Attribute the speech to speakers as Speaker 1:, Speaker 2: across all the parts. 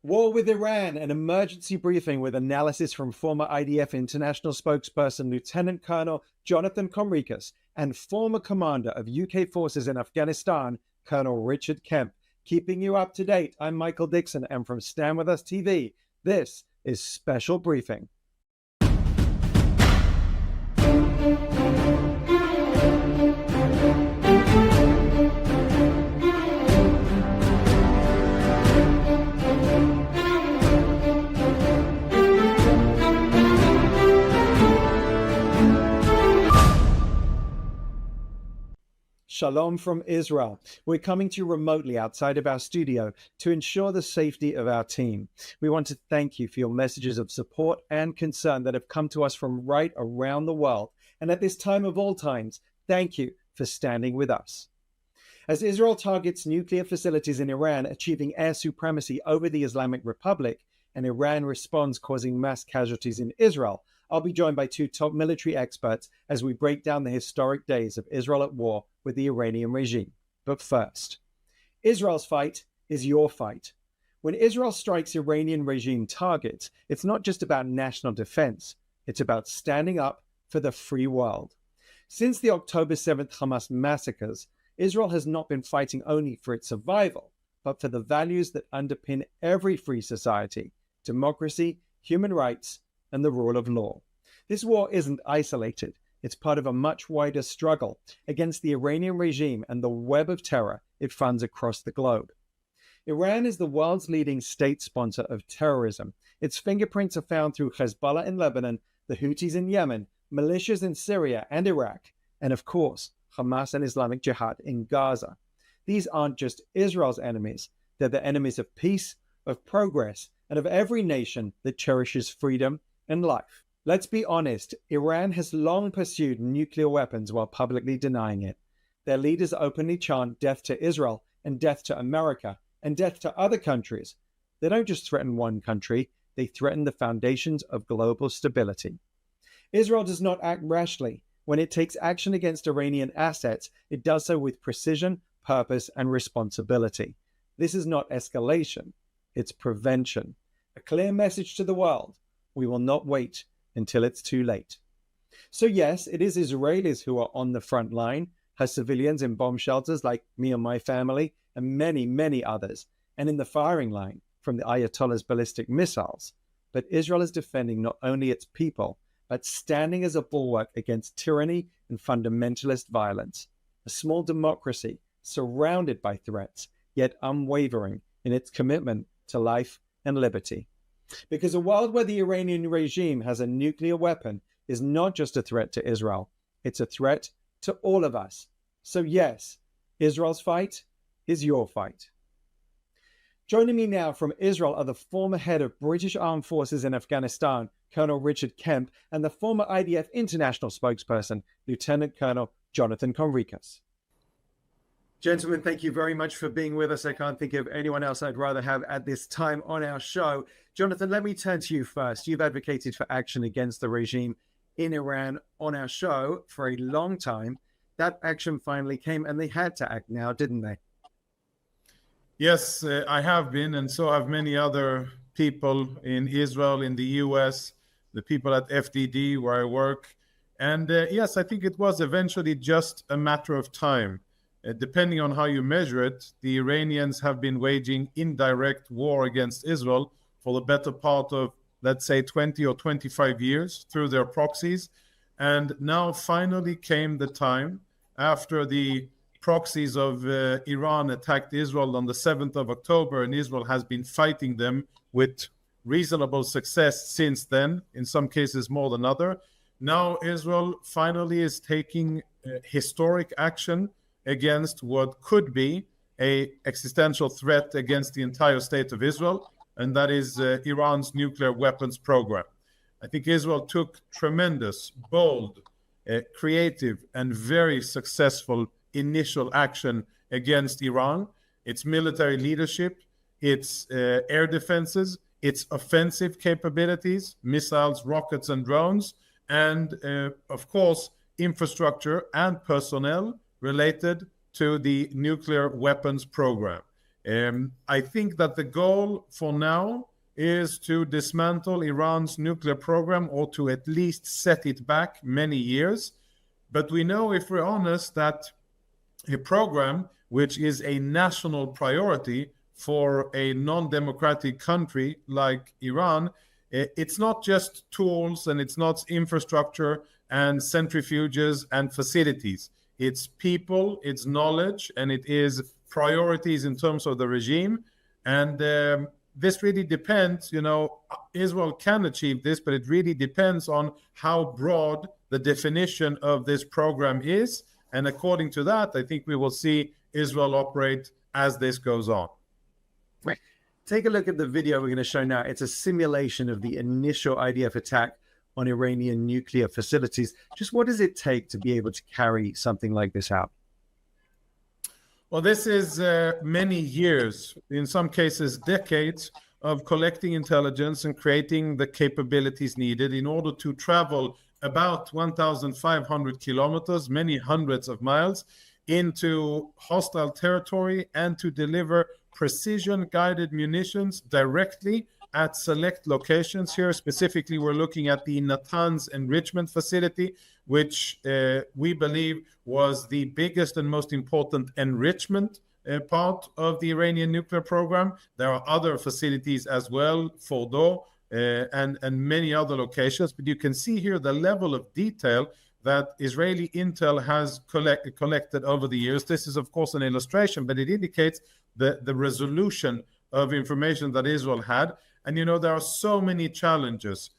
Speaker 1: War with Iran, an emergency briefing with analysis from former IDF international spokesperson Lieutenant Colonel Jonathan Conricus and former commander of UK forces in Afghanistan, Colonel Richard Kemp. Keeping you up to date, I'm Michael Dickson, and from StandWithUs TV, this is Special Briefing. Shalom from Israel. We're coming to you remotely outside of our studio to ensure the safety of our team. We want to thank you for your messages of support and concern that have come to us from right around the world. And at this time of all times, thank you for standing with us. As Israel targets nuclear facilities in Iran, achieving air supremacy over the Islamic Republic, and Iran responds, causing mass casualties in Israel, I'll be joined by two top military experts as we break down the historic days of Israel at war with the Iranian regime. But first, Israel's fight is your fight. When Israel strikes Iranian regime targets, it's not just about national defense, it's about standing up for the free world. Since the October 7th Hamas massacres, Israel has not been fighting only for its survival, but for the values that underpin every free society: democracy, human rights, and the rule of law. This war isn't isolated. It's part of a much wider struggle against the Iranian regime and the web of terror it funds across the globe. Iran is the world's leading state sponsor of terrorism. Its fingerprints are found through Hezbollah in Lebanon, the Houthis in Yemen, militias in Syria and Iraq, and of course, Hamas and Islamic Jihad in Gaza. These aren't just Israel's enemies. They're the enemies of peace, of progress, and of every nation that cherishes freedom and life. Let's be honest, Iran has long pursued nuclear weapons while publicly denying it. Their leaders openly chant death to Israel and death to America and death to other countries. They don't just threaten one country, they threaten the foundations of global stability. Israel does not act rashly. When it takes action against Iranian assets, it does so with precision, purpose, and responsibility. This is not escalation, it's prevention. A clear message to the world: we will not wait until it's too late. So yes, it is Israelis who are on the front line, has civilians in bomb shelters like me and my family, and many, many others, and in the firing line from the Ayatollah's ballistic missiles. But Israel is defending not only its people, but standing as a bulwark against tyranny and fundamentalist violence. A small democracy surrounded by threats, yet unwavering in its commitment to life and liberty. Because a world where the Iranian regime has a nuclear weapon is not just a threat to Israel, it's a threat to all of us. So yes, Israel's fight is your fight. Joining me now from Israel are the former head of British Armed Forces in Afghanistan, Colonel Richard Kemp, and the former IDF international spokesperson, Lieutenant Colonel Jonathan Conricus. Gentlemen, thank you very much for being with us. I can't think of anyone else I'd rather have at this time on our show. Jonathan, let me turn to you first. You've advocated for action against the regime in Iran on our show for a long time. That action finally came, and they had to act now, didn't they?
Speaker 2: Yes, I have been, and so have many other people in Israel, in the US, the people at FDD where I work. And yes, I think it was eventually just a matter of time. Depending on how you measure it, the Iranians have been waging indirect war against Israel for the better part of, let's say, 20 or 25 years through their proxies. And now finally came the time, after the proxies of Iran attacked Israel on the 7th of October, and Israel has been fighting them with reasonable success since then, in some cases more than other. Now Israel finally is taking historic action against what could be an existential threat against the entire state of Israel, and that is Iran's nuclear weapons program. I think Israel took tremendous, bold, creative, and very successful initial action against Iran, its military leadership, its air defenses, its offensive capabilities, missiles, rockets, and drones, and of course, infrastructure and personnel related to the nuclear weapons program. I think that the goal for now is to dismantle Iran's nuclear program, or to at least set it back many years. But we know, if we're honest, that a program which is a national priority for a non-democratic country like Iran, it's not just tools and it's not infrastructure and centrifuges and facilities. It's people, it's knowledge, and it is priorities in terms of the regime. And this really depends, Israel can achieve this, but it really depends on how broad the definition of this program is. And according to that, I think we will see Israel operate as this goes on.
Speaker 1: Right. Take a look at the video we're going to show now. It's a simulation of the initial IDF attack on Iranian nuclear facilities. Just what does it take to be able to carry something like this out?
Speaker 2: Well, this is many years, in some cases decades, of collecting intelligence and creating the capabilities needed in order to travel about 1,500 kilometers, many hundreds of miles, into hostile territory and to deliver precision-guided munitions directly at select locations. Here specifically, we're looking at the Natanz enrichment facility, which we believe was the biggest and most important enrichment part of the Iranian nuclear program. There are other facilities as well, Fordo, and many other locations. But you can see here the level of detail that Israeli intel has collected over the years. This is, of course, an illustration, but it indicates the resolution of information that Israel had. And, there are so many challenges.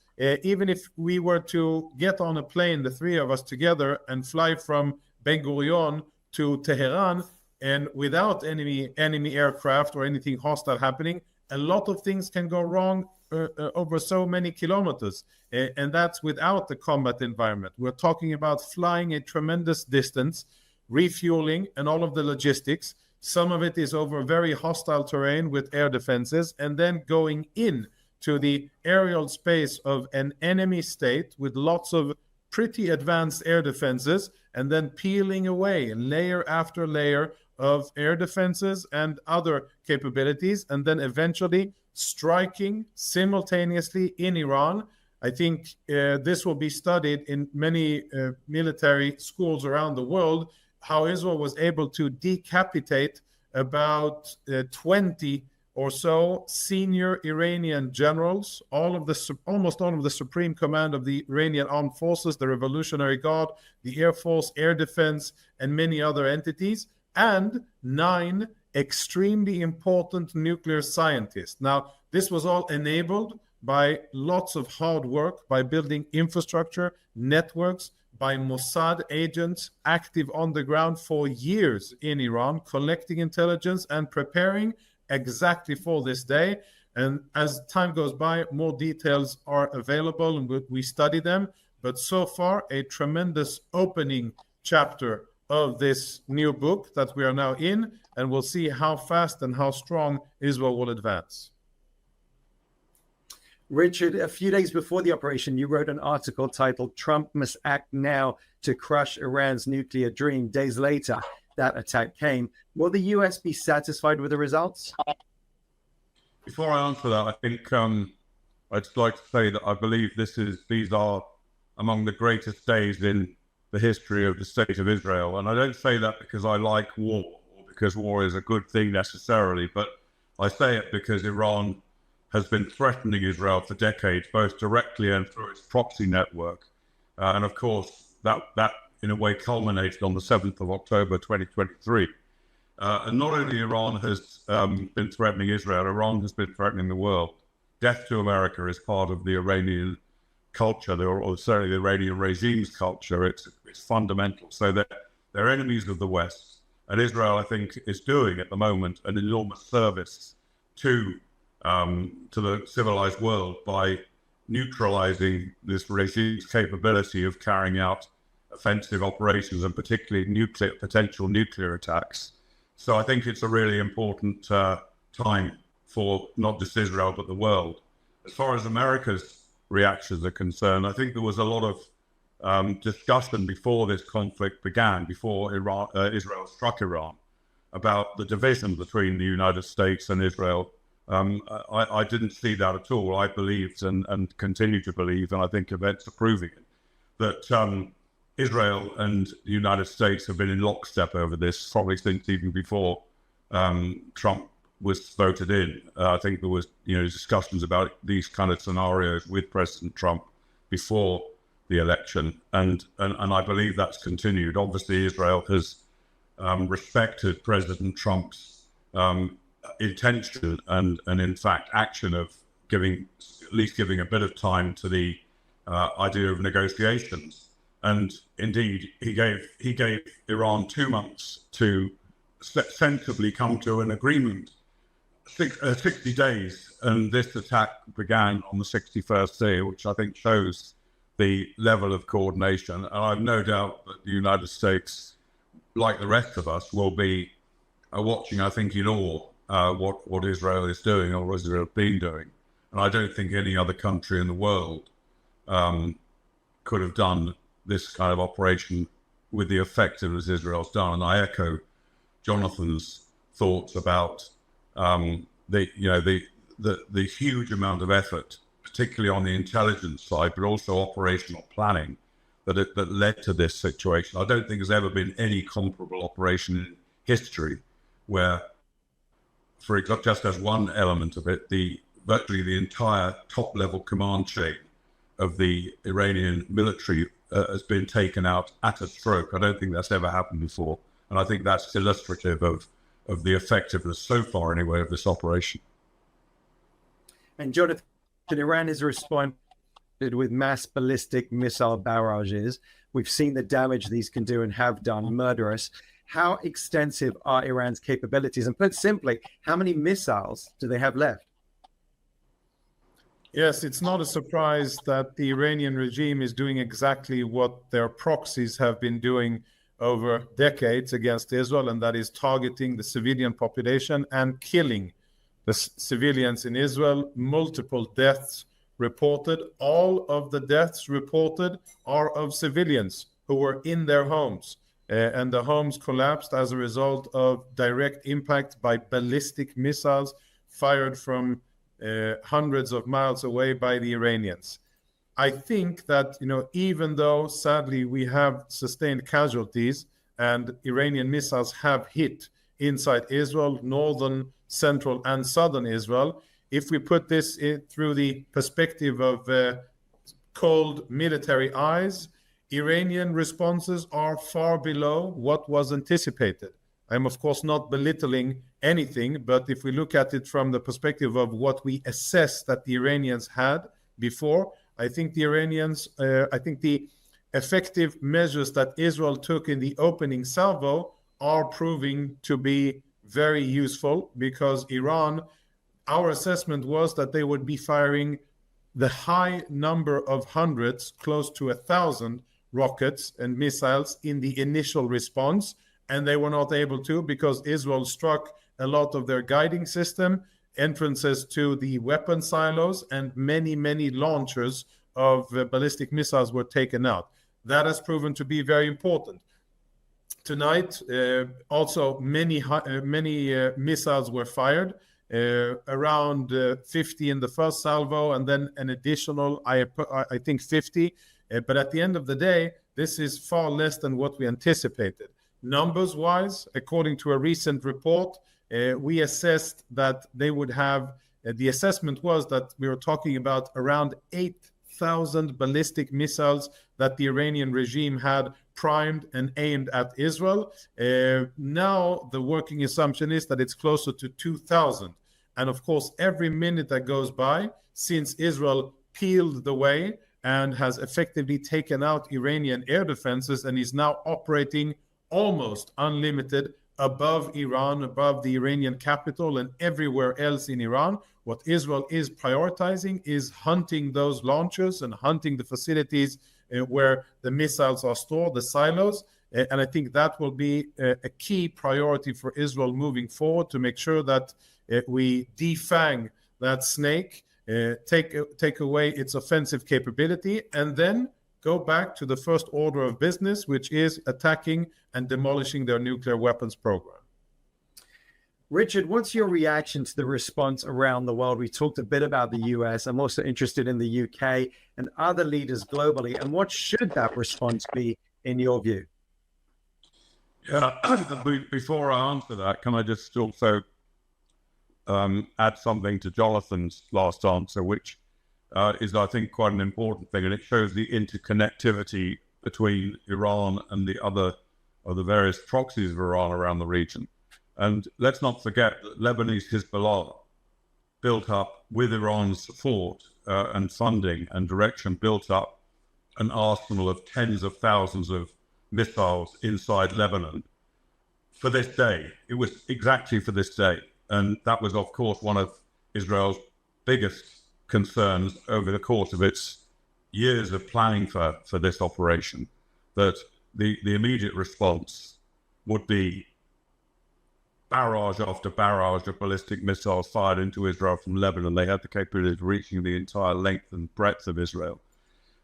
Speaker 2: Even if we were to get on a plane, the three of us together, and fly from Ben Gurion to Tehran, and without enemy aircraft or anything hostile happening, a lot of things can go wrong over so many kilometers. And that's without the combat environment. We're talking about flying a tremendous distance, refueling, and all of the logistics. Some of it is over very hostile terrain with air defenses, and then going in to the aerial space of an enemy state with lots of pretty advanced air defenses, and then peeling away layer after layer of air defenses and other capabilities, and then eventually striking simultaneously in Iran. I think this will be studied in many military schools around the world, how Israel was able to decapitate about 20 or so senior Iranian generals, almost all of the Supreme Command of the Iranian Armed Forces, the Revolutionary Guard, the Air Force, Air Defense, and many other entities, and 9 extremely important nuclear scientists. Now, this was all enabled by lots of hard work, by building infrastructure, networks, by Mossad agents active on the ground for years in Iran, collecting intelligence and preparing exactly for this day. And as time goes by, more details are available and we study them. But so far, a tremendous opening chapter of this new book that we are now in, and we'll see how fast and how strong Israel will advance.
Speaker 1: Richard, a few days before the operation, you wrote an article titled "Trump Must Act Now to Crush Iran's Nuclear Dream." Days later, that attack came. Will the US be satisfied with the results?
Speaker 3: Before I answer that, I think I'd like to say that I believe these are among the greatest days in the history of the state of Israel. And I don't say that because I like war or because war is a good thing necessarily, but I say it because Iran has been threatening Israel for decades, both directly and through its proxy network. And of course, that in a way culminated on the 7th of October, 2023. And not only Iran has been threatening Israel, Iran has been threatening the world. Death to America is part of the Iranian culture, or certainly the Iranian regime's culture. It's fundamental. So they're enemies of the West. And Israel, I think, is doing at the moment an enormous service to the civilized world by neutralizing this regime's capability of carrying out offensive operations and particularly potential nuclear attacks. So I think it's a really important time for not just Israel, but the world. As far as America's reactions are concerned, I think there was a lot of discussion before this conflict began, before Israel struck Iran, about the division between the United States and Israel. I didn't see that at all. I believed and continue to believe, and I think events are proving it, that Israel and the United States have been in lockstep over this, probably since even before Trump was voted in. I think there was, discussions about these kind of scenarios with President Trump before the election, and I believe that's continued. Obviously, Israel has respected President Trump's intention and in fact action of at least giving a bit of time to the idea of negotiations. And indeed, he gave Iran 2 months to sensibly come to an agreement. 60 days, and this attack began on the 61st day, which I think shows the level of coordination. And I've no doubt that the United States, like the rest of us, will be watching, I think, in awe what Israel is doing, or Israel has been doing. And I don't think any other country in the world could have done this kind of operation with the effectiveness Israel's done. And I echo Jonathan's thoughts about the huge amount of effort, particularly on the intelligence side, but also operational planning that led to this situation. I don't think there's ever been any comparable operation in history where, for example, just as one element of it, virtually the entire top-level command chain of the Iranian military has been taken out at a stroke. I don't think that's ever happened before, and I think that's illustrative of the effectiveness so far, anyway, of this operation.
Speaker 1: And Jonathan, Iran has responded with mass ballistic missile barrages. We've seen the damage these can do and have done, murderous. How extensive are Iran's capabilities? And put simply, how many missiles do they have left?
Speaker 2: Yes, it's not a surprise that the Iranian regime is doing exactly what their proxies have been doing over decades against Israel, and that is targeting the civilian population and killing the civilians in Israel. Multiple deaths reported. All of the deaths reported are of civilians who were in their homes, and the homes collapsed as a result of direct impact by ballistic missiles fired from hundreds of miles away by the Iranians. I think that, even though sadly we have sustained casualties and Iranian missiles have hit inside Israel, northern, central, and southern Israel, if we put this through the perspective of cold military eyes, Iranian responses are far below what was anticipated. I'm, of course, not belittling anything, but if we look at it from the perspective of what we assess that the Iranians had before, I think the effective measures that Israel took in the opening salvo are proving to be very useful, because Iran, our assessment was that they would be firing the high number of hundreds, close to 1,000 rockets and missiles in the initial response, and they were not able to because Israel struck a lot of their guiding system, entrances to the weapon silos, and many launchers of ballistic missiles were taken out. That has proven to be very important. Tonight, also many missiles were fired, around 50 in the first salvo, and then an additional, I think 50. But at the end of the day, this is far less than what we anticipated. Numbers-wise, according to a recent report, we assessed that they would have, the assessment was that we were talking about around 8,000 ballistic missiles that the Iranian regime had primed and aimed at Israel. Now the working assumption is that it's closer to 2,000. And of course, every minute that goes by, since Israel peeled the way and has effectively taken out Iranian air defenses and is now operating almost unlimited above Iran, above the Iranian capital and everywhere else in Iran, what Israel is prioritizing is hunting those launchers and hunting the facilities where the missiles are stored, the silos. And I think that will be a key priority for Israel moving forward, to make sure that we defang that snake, take away its offensive capability, and then go back to the first order of business, which is attacking and demolishing their nuclear weapons program.
Speaker 1: Richard, what's your reaction to the response around the world? We talked a bit about the US. I'm also interested in the UK and other leaders globally. And what should that response be in your view?
Speaker 3: Yeah, before I answer that, can I just also add something to Jonathan's last answer, which is, I think, quite an important thing, and it shows the interconnectivity between Iran and the other of the various proxies of Iran around the region. And let's not forget that Lebanese Hezbollah built up, with Iran's support and funding and direction, built up an arsenal of tens of thousands of missiles inside Lebanon for this day. It was exactly for this day. And that was, of course, one of Israel's biggest concerns over the course of its years of planning for this operation, that the immediate response would be barrage after barrage of ballistic missiles fired into Israel from Lebanon. They had the capability of reaching the entire length and breadth of Israel.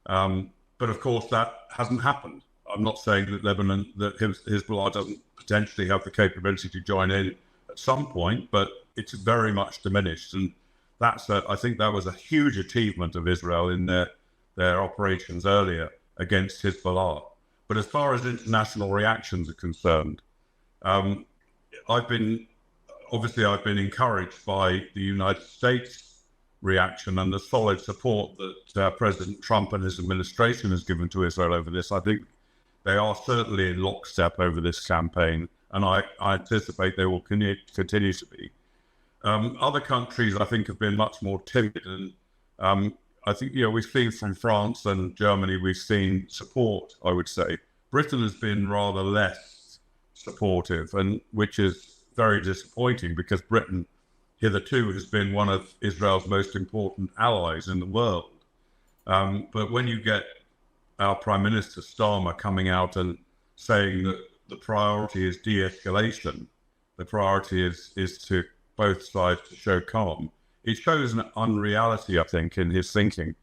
Speaker 3: But of course, that hasn't happened. I'm not saying that Hezbollah doesn't potentially have the capability to join in at some point, but it's very much diminished. And I think that was a huge achievement of Israel in their operations earlier against Hezbollah. But as far as international reactions are concerned, I've been encouraged by the United States reaction and the solid support that President Trump and his administration has given to Israel over this. I think they are certainly in lockstep over this campaign, and I anticipate they will continue to be. Other countries, I think, have been much more timid, and I think, we've seen from France and Germany, we've seen support, I would say. Britain has been rather less supportive, and which is very disappointing, because Britain hitherto has been one of Israel's most important allies in the world. But when you get our Prime Minister Starmer coming out and saying that the priority is de-escalation, the priority is to both sides to show calm, it shows an unreality, I think, in his thinking.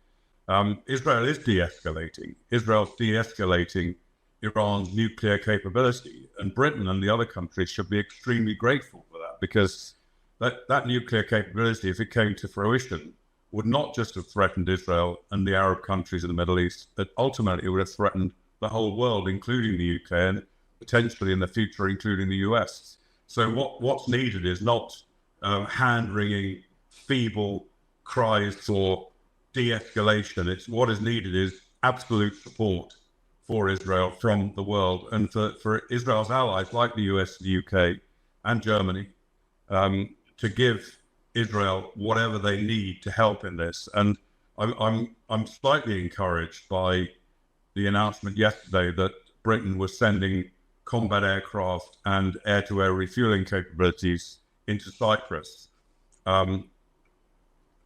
Speaker 3: Israel is de-escalating. Israel's de-escalating Iran's nuclear capability, and Britain and the other countries should be extremely grateful for that, because that nuclear capability, if it came to fruition, would not just have threatened Israel and the Arab countries in the Middle East, but ultimately it would have threatened the whole world, including the UK, and potentially in the future, including the US. So what's needed is not hand-wringing, feeble cries for de-escalation. What is needed is absolute support for Israel from the world, and for Israel's allies like the US, the UK, and Germany, to give Israel whatever they need to help in this. And I'm slightly encouraged by the announcement yesterday that Britain was sending combat aircraft and air-to-air refueling capabilities into Cyprus.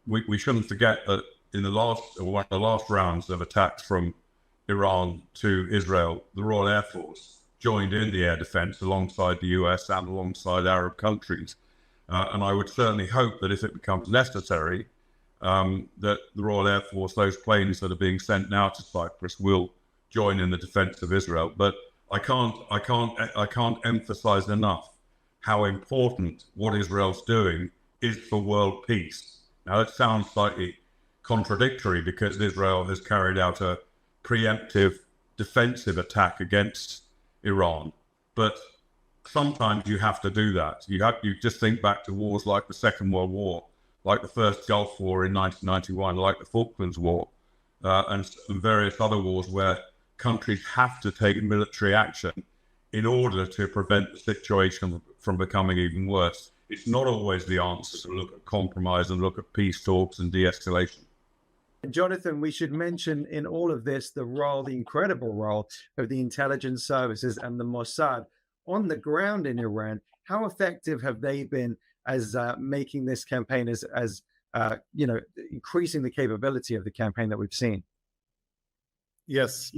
Speaker 3: We shouldn't forget that in one of the last rounds of attacks from Iran to Israel, the Royal Air Force joined in the air defense alongside the US and alongside Arab countries. And I would certainly hope that if it becomes necessary, that the Royal Air Force, those planes that are being sent now to Cyprus, will join in the defense of Israel. But I can't emphasize enough how important what Israel's doing is for world peace. Now, it sounds slightly contradictory, because Israel has carried out a preemptive defensive attack against Iran, but sometimes you have to do that. You just think back to wars like the Second World War, like the First Gulf War in 1991, like the Falklands War, and various other wars where countries have to take military action in order to prevent the situation from becoming even worse. It's not always the answer to look at compromise and look at peace talks and de-escalation.
Speaker 1: Jonathan, we should mention in all of this the incredible role of the intelligence services and the Mossad on the ground in Iran. How effective have they been as making this campaign as increasing the capability of the campaign that we've seen?
Speaker 2: Yes,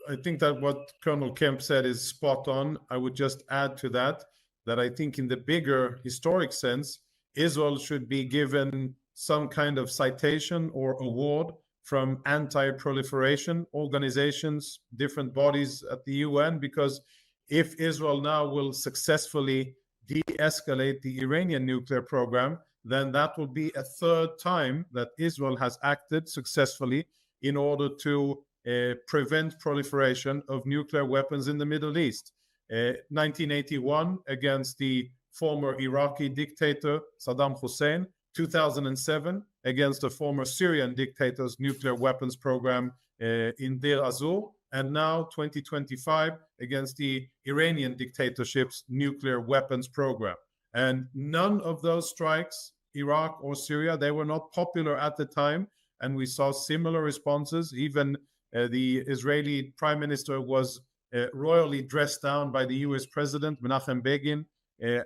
Speaker 2: I think that what Colonel Kemp said is spot on. I would just add to that I think in the bigger historic sense, Israel should be given some kind of citation or award from anti-proliferation organizations, different bodies at the UN, because if Israel now will successfully de-escalate the Iranian nuclear program, then that will be a third time that Israel has acted successfully in order to prevent proliferation of nuclear weapons in the Middle East. 1981 against the former Iraqi dictator Saddam Hussein, 2007 against the former Syrian dictator's nuclear weapons program in Deir Azur, and now 2025 against the Iranian dictatorship's nuclear weapons program. And none of those strikes, Iraq or Syria, they were not popular at the time, and we saw similar responses. Even the Israeli prime minister was royally dressed down by the US president, Menachem Begin,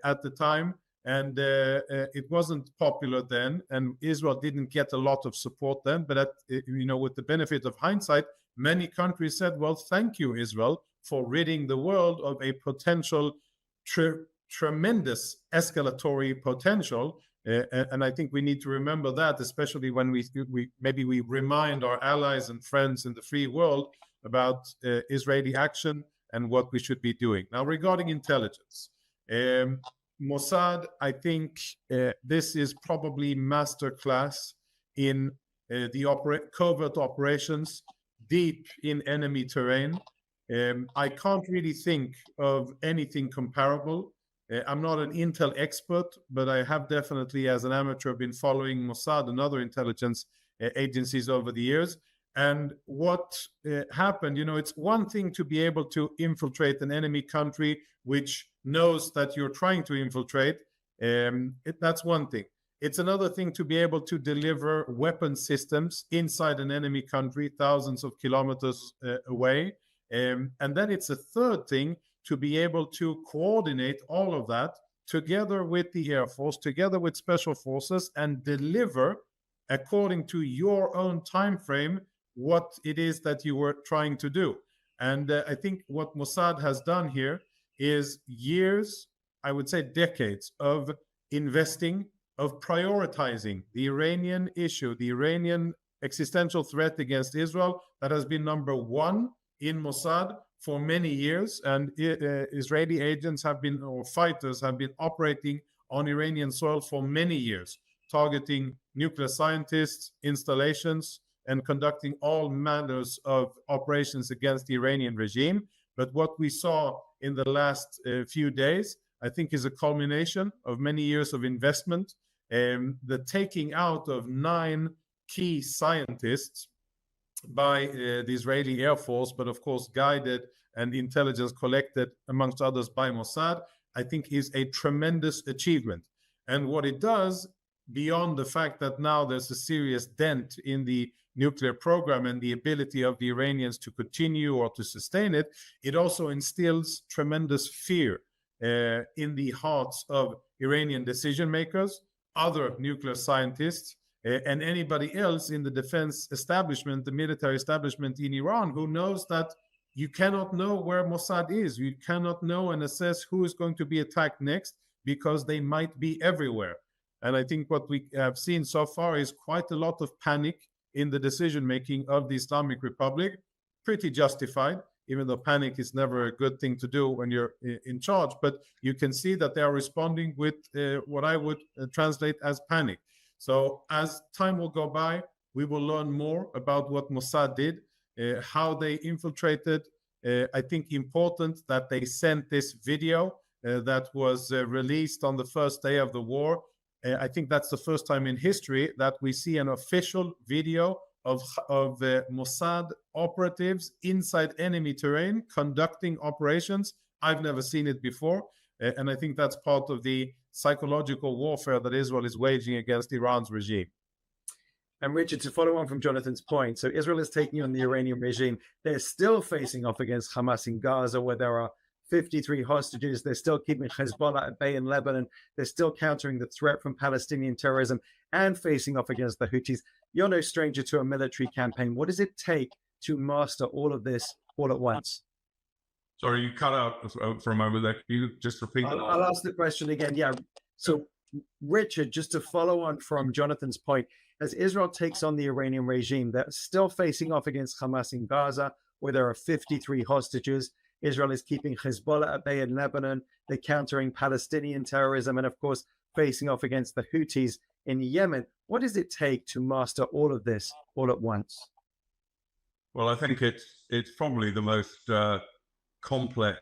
Speaker 2: at the time. And it wasn't popular then, and Israel didn't get a lot of support then. But with the benefit of hindsight, many countries said, well, thank you, Israel, for ridding the world of a potential tremendous escalatory potential. And I think we need to remember that, especially when we remind our allies and friends in the free world about Israeli action and what we should be doing. Now, regarding intelligence, Mossad, I think this is probably masterclass in the covert operations deep in enemy terrain. I can't really think of anything comparable. I'm not an intel expert, but I have definitely, as an amateur, been following Mossad and other intelligence agencies over the years. And what happened, it's one thing to be able to infiltrate an enemy country which knows that you're trying to infiltrate. That's one thing. It's another thing to be able to deliver weapon systems inside an enemy country, thousands of kilometers away. And then it's a third thing to be able to coordinate all of that together with the Air Force, together with Special Forces, and deliver according to your own time frame what it is that you were trying to do. And I think what Mossad has done here is years, I would say decades, of investing, of prioritizing the Iranian issue, the Iranian existential threat against Israel that has been number one in Mossad for many years. And Israeli agents have been, or fighters have been operating on Iranian soil for many years, targeting nuclear scientists, installations, and conducting all manners of operations against the Iranian regime. But what we saw in the last few days, I think, is a culmination of many years of investment. The taking out of 9 key scientists by the Israeli Air Force, but of course guided and intelligence collected, amongst others, by Mossad, I think is a tremendous achievement. And what it does, beyond the fact that now there's a serious dent in the nuclear program and the ability of the Iranians to continue or to sustain it, it also instills tremendous fear in the hearts of Iranian decision makers, other nuclear scientists, and anybody else in the defense establishment, the military establishment in Iran, who knows that you cannot know where Mossad is. You cannot know and assess who is going to be attacked next, because they might be everywhere. And I think what we have seen so far is quite a lot of panic in the decision-making of the Islamic Republic, pretty justified, even though panic is never a good thing to do when you're in charge. But you can see that they are responding with what I would translate as panic. So as time will go by, we will learn more about what Mossad did, how they infiltrated. I think important that they sent this video that was released on the first day of the war. I think that's the first time in history that we see an official video of Mossad operatives inside enemy terrain conducting operations. I've never seen it before. And I think that's part of the psychological warfare that Israel is waging against Iran's regime.
Speaker 1: And Richard, to follow on from Jonathan's point, so Israel is taking on the Iranian regime. They're still facing off against Hamas in Gaza, where there are 53 hostages. They're still keeping Hezbollah at bay in Lebanon. They're still countering the threat from Palestinian terrorism and facing off against the Houthis. You're no stranger to a military campaign. What does it take to master all of this all at once?
Speaker 3: Sorry, you cut out for a moment there. Can you just repeat that?
Speaker 1: I'll ask the question again. Yeah. So, Richard, just to follow on from Jonathan's point, as Israel takes on the Iranian regime, they're still facing off against Hamas in Gaza, where there are 53 hostages. Israel is keeping Hezbollah at bay in Lebanon. They're countering Palestinian terrorism and, of course, facing off against the Houthis in Yemen. What does it take to master all of this all at once?
Speaker 3: Well, I think it's probably the most complex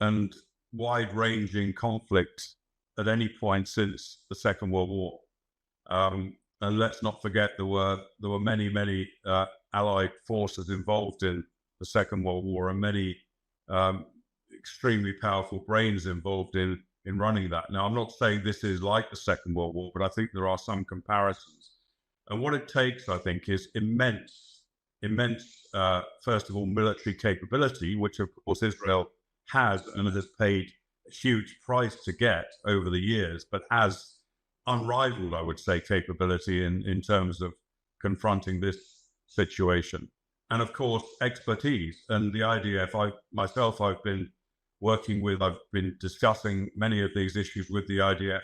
Speaker 3: and wide-ranging conflict at any point since the Second World War. And let's not forget there were many Allied forces involved in the Second World War, and many extremely powerful brains involved in running that. Now, I'm not saying this is like the Second World War, but I think there are some comparisons. And what it takes, I think, is immense, first of all, military capability, which of course Israel has and has paid a huge price to get over the years, but has unrivaled, I would say, capability in terms of confronting this situation. And of course, expertise. And the IDF, I've been discussing many of these issues with the IDF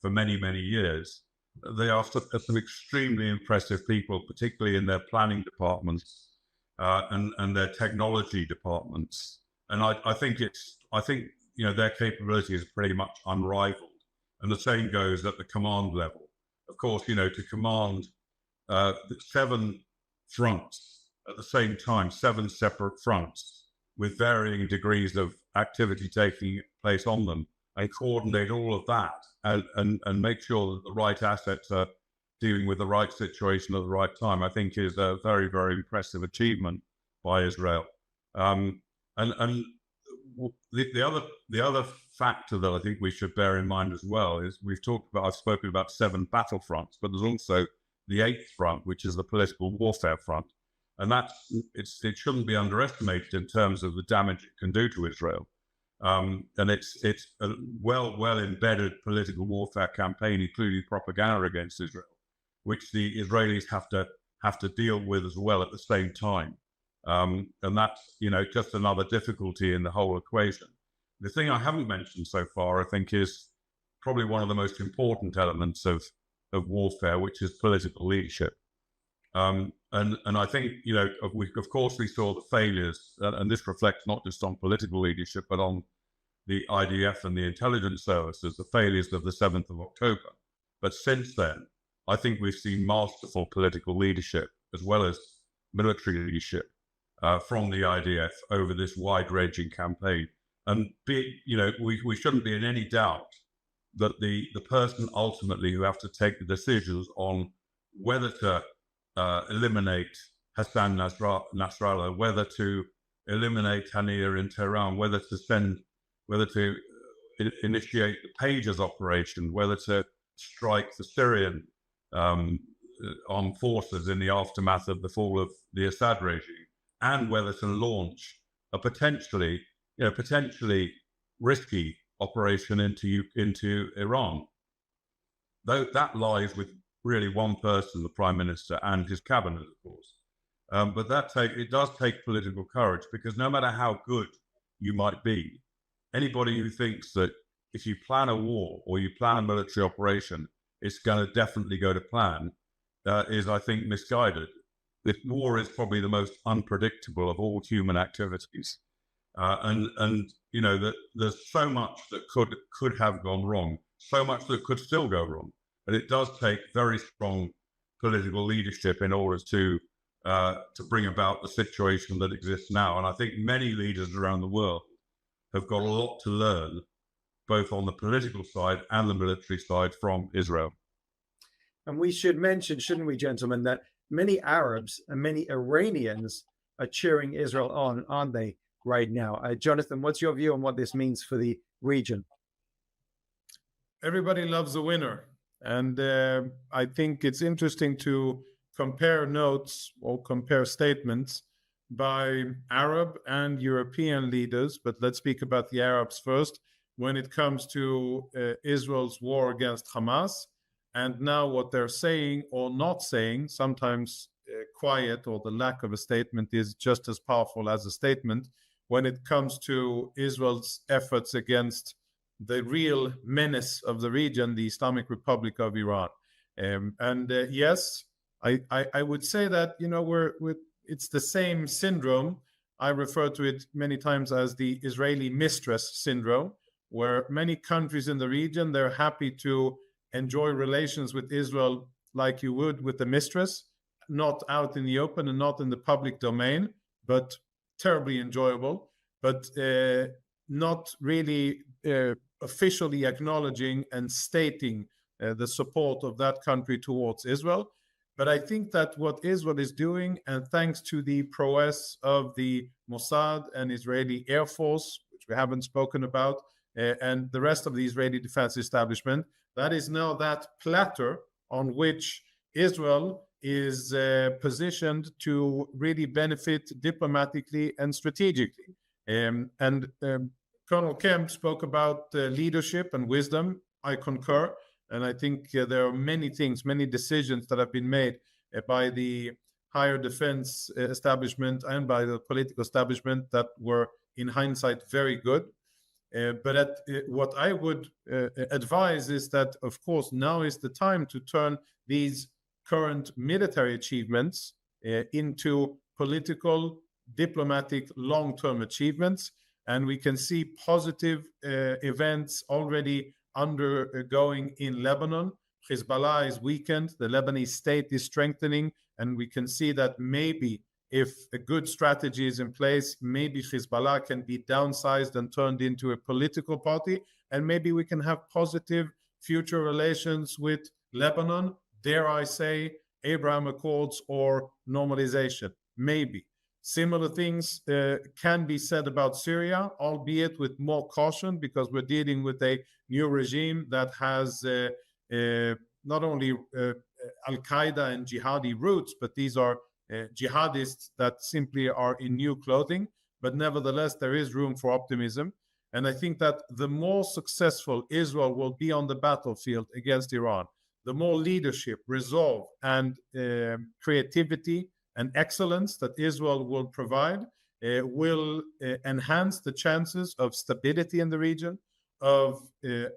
Speaker 3: for many years. They are some extremely impressive people, particularly in their planning departments and their technology departments. And I think their capability is pretty much unrivaled. And the same goes at the command level. Of course, to command 7 fronts at the same time, 7 separate fronts with varying degrees of activity taking place on them, and coordinate all of that and make sure that the right assets are dealing with the right situation at the right time, I think is a very impressive achievement by Israel. The other factor that I think we should bear in mind as well is I've spoken about 7 battlefronts, but there's also the 8th front, which is the political warfare front. And it shouldn't be underestimated in terms of the damage it can do to Israel. And it's a well embedded political warfare campaign, including propaganda against Israel, which the Israelis have to deal with as well at the same time. And that's just another difficulty in the whole equation. The thing I haven't mentioned so far, I think, is probably one of the most important elements of warfare, which is political leadership. And I think, of course, we saw the failures, and this reflects not just on political leadership, but on the IDF and the intelligence services, the failures of the 7th of October. But since then, I think we've seen masterful political leadership as well as military leadership from the IDF over this wide-ranging campaign. And we shouldn't be in any doubt that the person ultimately who have to take the decisions on whether to eliminate Hassan Nasrallah, whether to eliminate Haniyeh in Tehran, whether to initiate the Pages operation, whether to strike the Syrian armed forces in the aftermath of the fall of the Assad regime, and whether to launch a potentially risky operation into Iran. Though that lies with really one person, the Prime Minister, and his cabinet, of course. But it does take political courage, because no matter how good you might be, anybody who thinks that if you plan a war or you plan a military operation, it's going to definitely go to plan, is, I think, misguided. The war is probably the most unpredictable of all human activities. That there's so much that could have gone wrong, so much that could still go wrong. But it does take very strong political leadership in order to bring about the situation that exists now. And I think many leaders around the world have got a lot to learn, both on the political side and the military side, from Israel.
Speaker 1: And we should mention, shouldn't we, gentlemen, that many Arabs and many Iranians are cheering Israel on, aren't they, right now? Jonathan, what's your view on what this means for the region?
Speaker 2: Everybody loves a winner. And I think it's interesting to compare notes or compare statements by Arab and European leaders. But let's speak about the Arabs first. When it comes to Israel's war against Hamas, and now what they're saying or not saying, sometimes quiet or the lack of a statement is just as powerful as a statement when it comes to Israel's efforts against the real menace of the region, the Islamic Republic of Iran. Yes, I would say that, it's the same syndrome I refer to it many times as the Israeli mistress syndrome, where many countries in the region, they're happy to enjoy relations with Israel like you would with the mistress, not out in the open and not in the public domain, but terribly enjoyable, but not really officially acknowledging and stating the support of that country towards Israel. But I think that what Israel is doing, and thanks to the prowess of the Mossad and Israeli Air Force, which we haven't spoken about, and the rest of the Israeli defense establishment, that is now that platter on which Israel is positioned to really benefit diplomatically and strategically. Colonel Kemp spoke about leadership and wisdom. I concur. And I think there are many things, many decisions that have been made by the higher defense establishment and by the political establishment that were, in hindsight, very good. But what I would advise is that, of course, now is the time to turn these current military achievements into political, diplomatic, long-term achievements. And we can see positive events already undergoing in Lebanon. Hezbollah is weakened, the Lebanese state is strengthening, and we can see that maybe if a good strategy is in place, maybe Hezbollah can be downsized and turned into a political party, and maybe we can have positive future relations with Lebanon, dare I say, Abraham Accords or normalization, maybe. Similar things can be said about Syria, albeit with more caution, because we're dealing with a new regime that has not only Al-Qaeda and jihadi roots, but these are jihadists that simply are in new clothing. But nevertheless, there is room for optimism. And I think that the more successful Israel will be on the battlefield against Iran, the more leadership, resolve, and creativity and excellence that Israel will provide will enhance the chances of stability in the region, of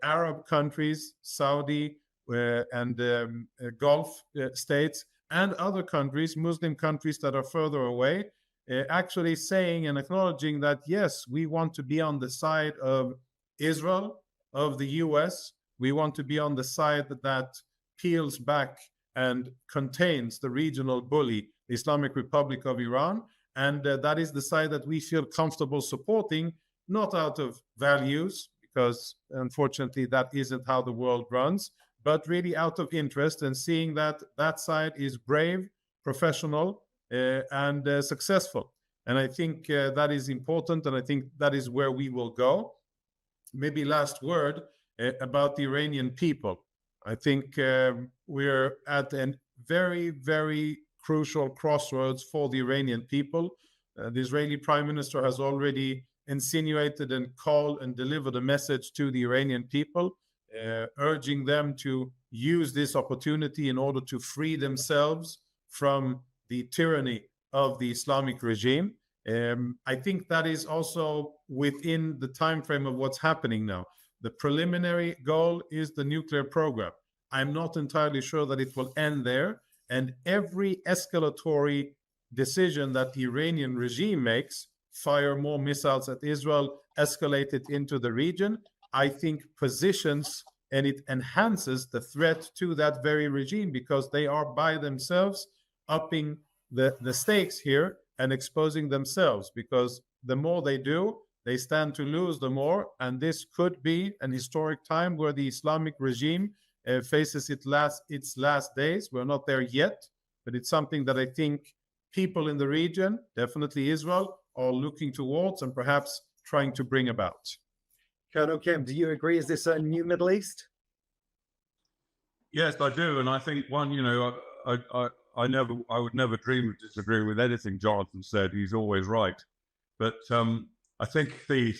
Speaker 2: Arab countries, Saudi and Gulf states, and other countries, Muslim countries that are further away, actually saying and acknowledging that, yes, we want to be on the side of Israel, of the US. We want to be on the side that peels back and contains the regional bully, Islamic Republic of Iran, and that is the side that we feel comfortable supporting, not out of values, because unfortunately that isn't how the world runs, but really out of interest and seeing that that side is brave, professional, and successful. And I think that is important, and I think that is where we will go. Maybe last word about the Iranian people. I think we're at a very, very crucial crossroads for the Iranian people. The Israeli Prime Minister has already insinuated and called and delivered a message to the Iranian people, urging them to use this opportunity in order to free themselves from the tyranny of the Islamic regime. I think that is also within the time frame of what's happening now. The preliminary goal is the nuclear program. I'm not entirely sure that it will end there. And every escalatory decision that the Iranian regime makes, fire more missiles at Israel, escalate it into the region, I think positions and it enhances the threat to that very regime, because they are by themselves upping the stakes here and exposing themselves, because the more they do, they stand to lose the more. And this could be an historic time where the Islamic regime faces its last days. We're not there yet, but it's something that I think people in the region, definitely Israel, are looking towards and perhaps trying to bring about.
Speaker 1: Colonel Kemp, do you agree? Is this a new Middle East?
Speaker 3: Yes, I do, and I think one, I would never dream of disagreeing with anything Jonathan said. He's always right, but I think the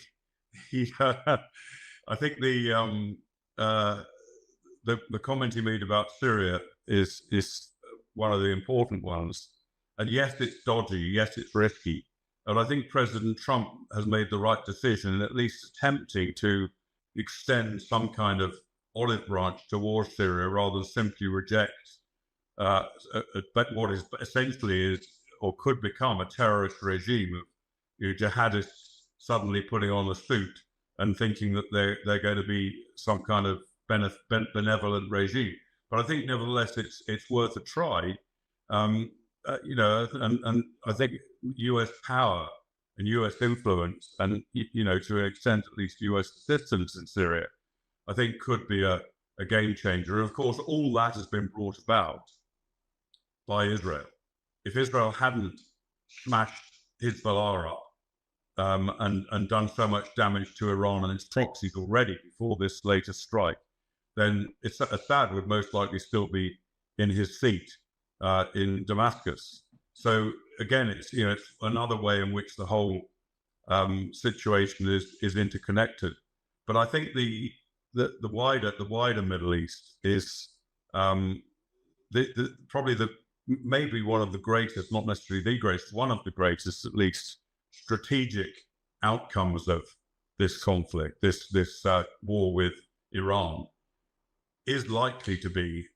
Speaker 3: comment he made about Syria is one of the important ones. And yes, it's dodgy. Yes, it's risky. And I think President Trump has made the right decision in at least attempting to extend some kind of olive branch towards Syria rather than simply reject what is essentially is or could become a terrorist regime of jihadists suddenly putting on a suit and thinking that they're going to be some kind of benevolent regime. But I think nevertheless it's worth a try. And I think U.S. power and U.S. influence, and to an extent at least U.S. assistance in Syria, I think could be a game changer. And of course, all that has been brought about by Israel. If Israel hadn't smashed Hezbollah up and done so much damage to Iran and its proxies already before this latest strike, then Assad would most likely still be in his seat in Damascus. So again, it's another way in which the whole situation is interconnected. But I think the wider Middle East is probably maybe one of the greatest, not necessarily the greatest, one of the greatest at least strategic outcomes of this conflict, this war with Iran, is likely to be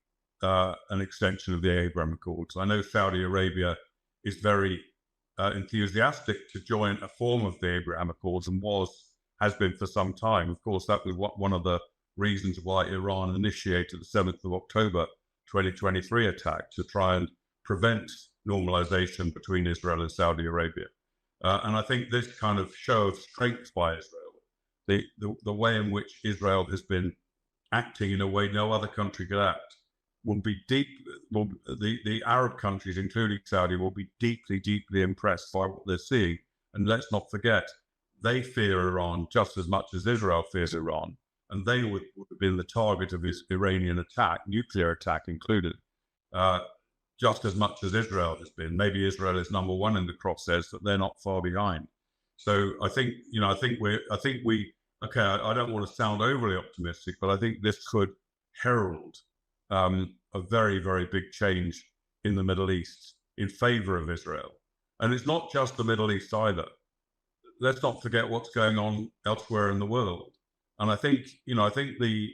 Speaker 3: an extension of the Abraham Accords. I know Saudi Arabia is very enthusiastic to join a form of the Abraham Accords and has been for some time. Of course, that was one of the reasons why Iran initiated the 7th of October 2023 attack, to try and prevent normalization between Israel and Saudi Arabia. And I think this kind of show of strength by Israel, the way in which Israel has been acting in a way no other country could act, the Arab countries, including Saudi, will be deeply, deeply impressed by what they're seeing. And let's not forget, they fear Iran just as much as Israel fears Iran. And they would have been the target of his Iranian attack, nuclear attack included, just as much as Israel has been. Maybe Israel is number one in the crosshairs, but they're not far behind. So I think I don't want to sound overly optimistic, but I think this could herald a very, very big change in the Middle East in favor of Israel. And it's not just the Middle East either. Let's not forget what's going on elsewhere in the world. And I think the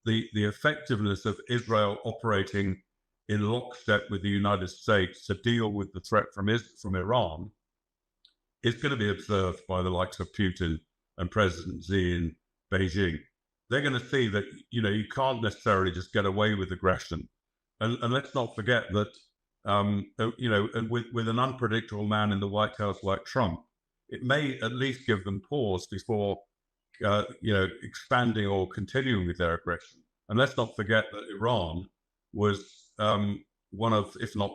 Speaker 3: effectiveness of Israel operating in lockstep with the United States to deal with the threat from Iran is going to be observed by the likes of Putin and President Xi in Beijing. They're going to see that you can't necessarily just get away with aggression, and let's not forget that and with an unpredictable man in the White House like Trump, it may at least give them pause before expanding or continuing with their aggression. And let's not forget that Iran was one of, if not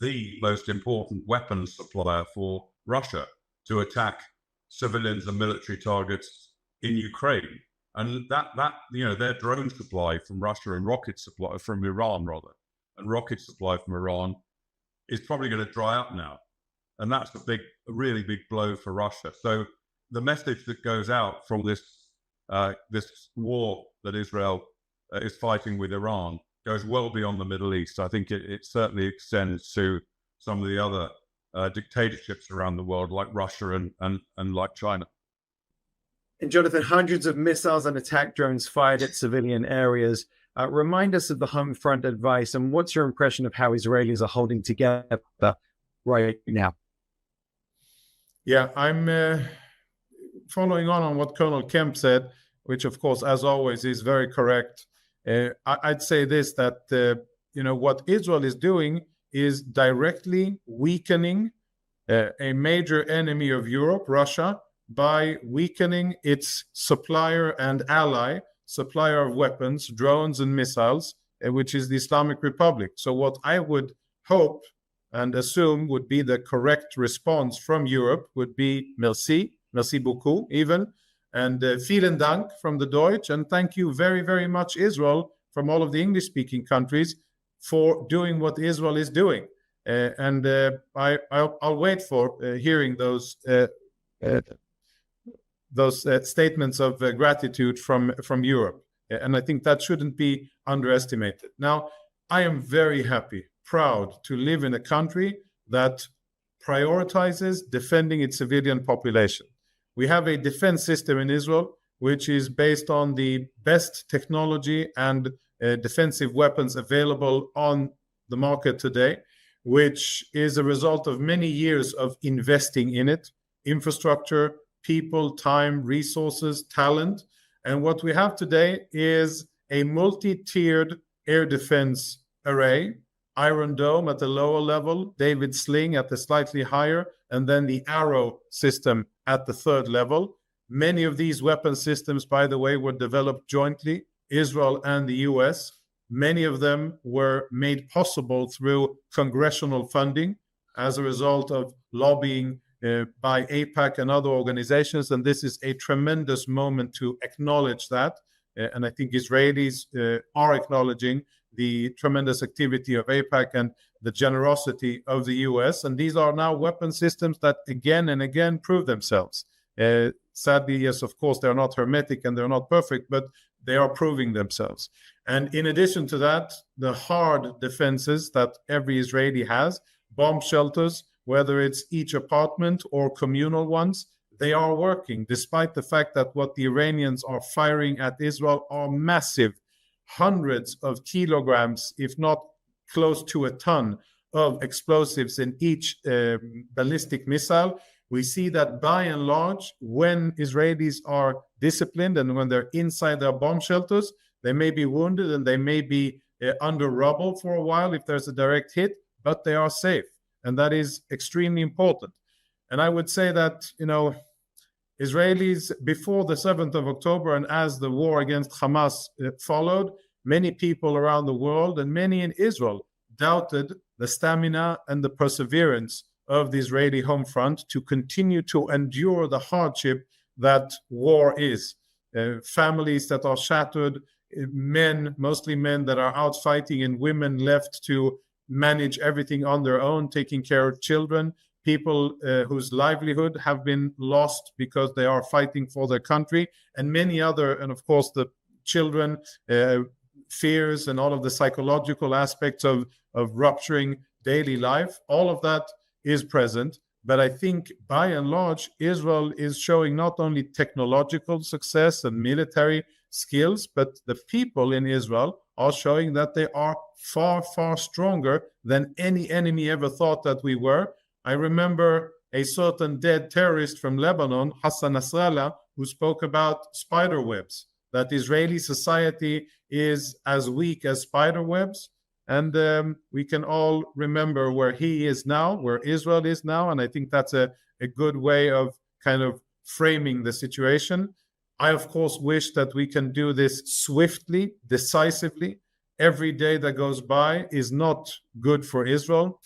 Speaker 3: the most important weapons supplier for Russia to attack civilians and military targets in Ukraine. And that their drone supply from Russia and rocket supply from Iran and rocket supply from Iran is probably going to dry up now. And that's a really big blow for Russia. So the message that goes out from this war that Israel is fighting with Iran goes well beyond the Middle East. I think it certainly extends to some of the other dictatorships around the world, like Russia and like China.
Speaker 1: And Jonathan, hundreds of missiles and attack drones fired at civilian areas. Remind us of the home front advice, and what's your impression of how Israelis are holding together right now?
Speaker 2: Yeah, I'm following on what Colonel Kemp said, which of course, as always, is very correct. I'd say this, that what Israel is doing is directly weakening a major enemy of Europe, Russia, by weakening its supplier and supplier of weapons, drones and missiles, which is the Islamic Republic. So what I would hope and assume would be the correct response from Europe would be merci beaucoup even, and vielen Dank from the Deutsch, and thank you very, very much, Israel, from all of the English-speaking countries for doing what Israel is doing. I'll wait for hearing those statements of gratitude from Europe. And I think that shouldn't be underestimated. Now, I am very happy, proud to live in a country that prioritizes defending its civilian population. We have a defense system in Israel which is based on the best technology and defensive weapons available on the market today, which is a result of many years of investing in it. infrastructure, people, time, resources, talent. And what we have today is a multi-tiered air defense array, Iron Dome at the lower level, David Sling at the slightly higher, and then the Arrow system at the third level. Many of these weapon systems, by the way, were developed jointly, Israel and the US. Many of them were made possible through congressional funding as a result of lobbying by AIPAC and other organizations. And this is a tremendous moment to acknowledge that. And I think Israelis are acknowledging the tremendous activity of AIPAC and the generosity of the US. And these are now weapon systems that again and again prove themselves. Sadly, yes, of course, they're not hermetic and they're not perfect, but they are proving themselves. And in addition to that, the hard defenses that every Israeli has, bomb shelters, whether it's each apartment or communal ones, they are working, despite the fact that what the Iranians are firing at Israel are massive, hundreds of kilograms, if not close to a ton of explosives in each ballistic missile. We see that by and large, when Israelis are disciplined and when they're inside their bomb shelters, they may be wounded and they may be under rubble for a while if there's a direct hit, but they are safe. And that is extremely important. And I would say that, Israelis, before the 7th of October and as the war against Hamas followed, many people around the world and many in Israel doubted the stamina and the perseverance of the Israeli home front to continue to endure the hardship that war is. Families that are shattered, men, mostly men that are out fighting, and women left to manage everything on their own, taking care of children, people whose livelihood have been lost because they are fighting for their country, and many other, and of course the children, fears and all of the psychological aspects of rupturing daily life. All of that is present. But I think by and large, Israel is showing not only technological success and military skills, but the people in Israel are showing that they are far, far stronger than any enemy ever thought that we were. I remember a certain dead terrorist from Lebanon, Hassan Nasrallah, who spoke about spider webs, that Israeli society is as weak as spider webs. And we can all remember where he is now, where Israel is now. And I think that's a good way of kind of framing the situation. I, of course, wish that we can do this swiftly, decisively. Every day that goes by is not good for Israel.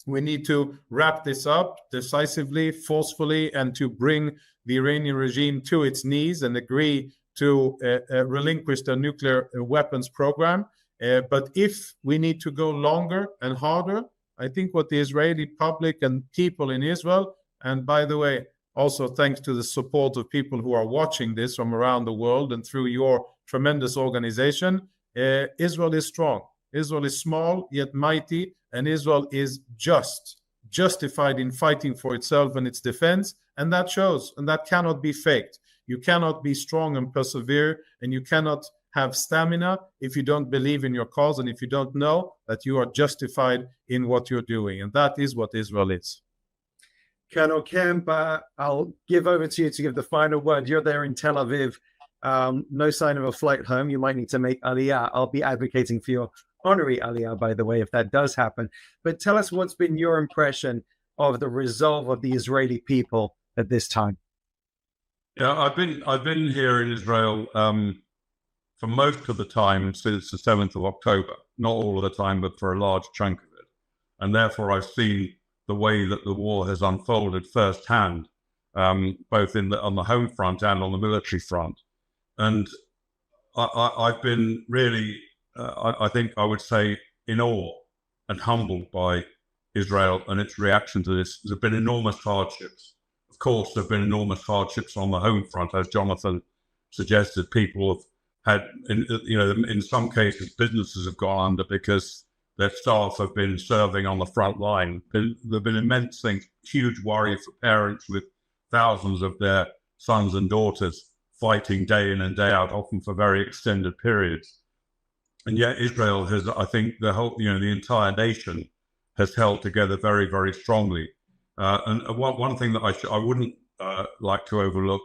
Speaker 2: We need to wrap this up decisively, forcefully, and to bring the Iranian regime to its knees and agree to relinquish their nuclear weapons program. But if we need to go longer and harder, I think what the Israeli public and people in Israel, and by the way, also thanks to the support of people who are watching this from around the world and through your tremendous organization, Israel is strong. Israel is small yet mighty, and Israel is justified in fighting for itself and its defense, and that shows, and that cannot be faked. You cannot be strong and persevere, and you cannot have stamina if you don't believe in your cause and if you don't know that you are justified in what you're doing. And that is what Israel is.
Speaker 1: Colonel Kemp, I'll give over to you to give the final word. You're there in Tel Aviv. No sign of a flight home. You might need to make Aliyah. I'll be advocating for your honorary Aliyah, by the way, if that does happen. But tell us what's been your impression of the resolve of the Israeli people at this time.
Speaker 3: Yeah, I've been here in Israel for most of the time since the 7th of October, not all of the time, but for a large chunk of it. And therefore I've seen the way that the war has unfolded firsthand, both on the home front and on the military front. And I've been really, I think I would say, in awe and humbled by Israel and its reaction to this. There have been enormous hardships. Of course, there have been enormous hardships on the home front, as Jonathan suggested. People have had, in some cases, businesses have gone under because their staff have been serving on the front line. There have been immense things, huge worry for parents with thousands of their sons and daughters fighting day in and day out, often for very extended periods. And yet Israel has, I think, the entire nation has held together very, very strongly. And one thing that I wouldn't like to overlook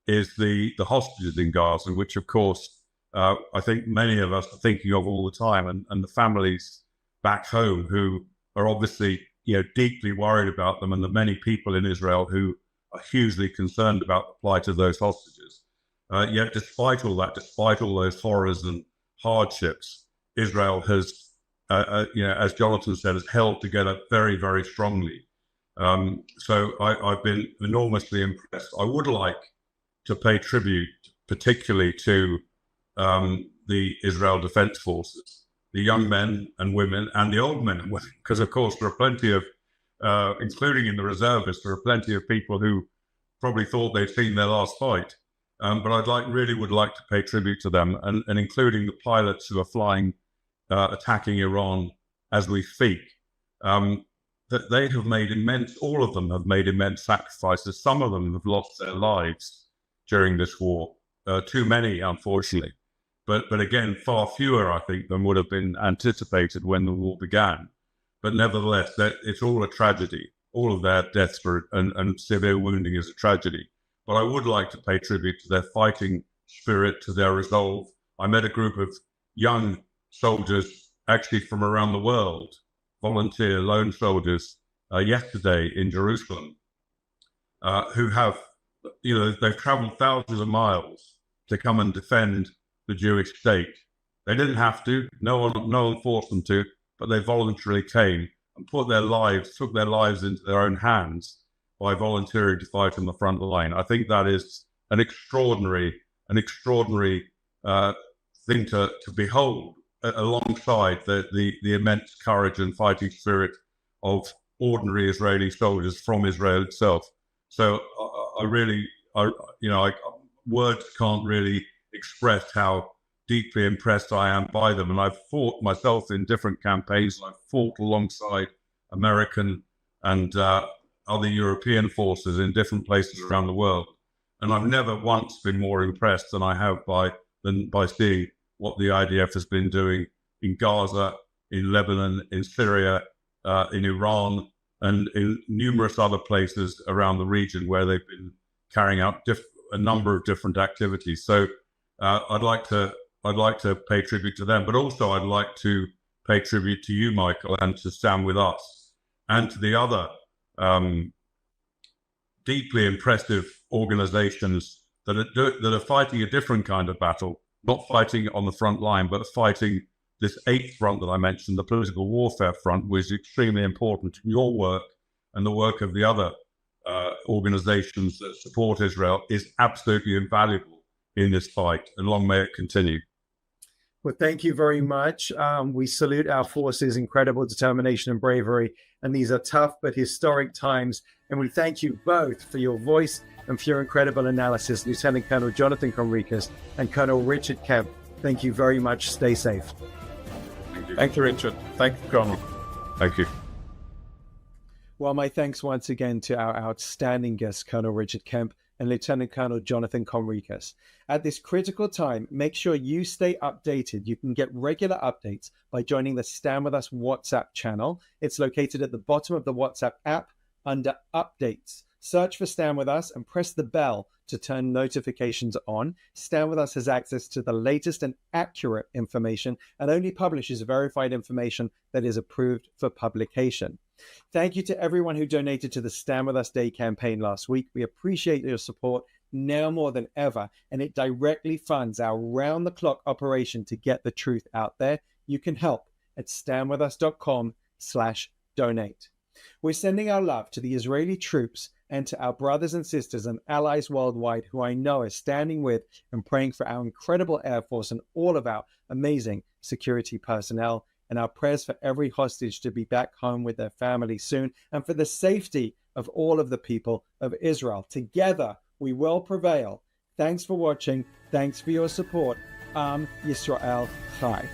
Speaker 3: is the hostages in Gaza, which of course I think many of us are thinking of all the time, and the families back home who are obviously deeply worried about them, and the many people in Israel who are hugely concerned about the plight of those hostages. Yet despite all that, despite all those horrors and hardships, Israel has, as Jonathan said, has held together very, very strongly. So I've been enormously impressed. I would like to pay tribute particularly to the Israel Defense Forces, the young men and women and the old men and women, because of course there are plenty of, including in the reservists, there are plenty of people who probably thought they'd seen their last fight. But really would like to pay tribute to them, and including the pilots who are flying, attacking Iran as we speak. That they have made all of them have made immense sacrifices. Some of them have lost their lives during this war, too many, unfortunately. But again, far fewer, I think, than would have been anticipated when the war began. But nevertheless, it's all a tragedy. All of their deaths and severe wounding is a tragedy. But I would like to pay tribute to their fighting spirit, to their resolve. I met a group of young soldiers, actually from around the world, volunteer lone soldiers, yesterday in Jerusalem, who have, they've traveled thousands of miles to come and defend the Jewish state. They didn't have to, no one forced them to, but they voluntarily came and took their lives into their own hands by volunteering to fight on the front line. I think that is an extraordinary thing to behold, alongside the immense courage and fighting spirit of ordinary Israeli soldiers from Israel itself. So words can't really express how deeply impressed I am by them. And I've fought myself in different campaigns. I've fought alongside American and other European forces in different places around the world. And I've never once been more impressed than I have by seeing what the IDF has been doing in Gaza, in Lebanon, in Syria, in Iran, and in numerous other places around the region where they've been carrying out a number of different activities. So I'd like to pay tribute to them, but also I'd like to pay tribute to you, Michael, and to Stand With Us, and to the other deeply impressive organizations that are fighting a different kind of battle, not fighting on the front line, but fighting this eighth front that I mentioned, the political warfare front, which is extremely important. Your work and the work of the other organizations that support Israel is absolutely invaluable in this fight, and long may it continue.
Speaker 1: Well, thank you very much. We salute our forces' incredible determination and bravery. And these are tough but historic times. And we thank you both for your voice and for your incredible analysis, Lieutenant Colonel Jonathan Conricus and Colonel Richard Kemp. Thank you very much. Stay safe.
Speaker 2: Thank you, Richard. Thank you, Colonel.
Speaker 3: Thank you.
Speaker 1: Well, my thanks once again to our outstanding guests, Colonel Richard Kemp and Lieutenant Colonel Jonathan Conricus. At this critical time, make sure you stay updated. You can get regular updates by joining the Stand With Us WhatsApp channel. It's located at the bottom of the WhatsApp app under Updates. Search for Stand With Us and press the bell to turn notifications on. Stand With Us has access to the latest and accurate information and only publishes verified information that is approved for publication. Thank you to everyone who donated to the Stand With Us Day campaign last week. We appreciate your support now more than ever, and it directly funds our round-the-clock operation to get the truth out there. You can help at standwithus.com/donate. We're sending our love to the Israeli troops and to our brothers and sisters and allies worldwide who I know are standing with and praying for our incredible Air Force and all of our amazing security personnel, and our prayers for every hostage to be back home with their family soon, and for the safety of all of the people of Israel. Together, we will prevail. Thanks for watching. Thanks for your support. Am Yisrael Chai.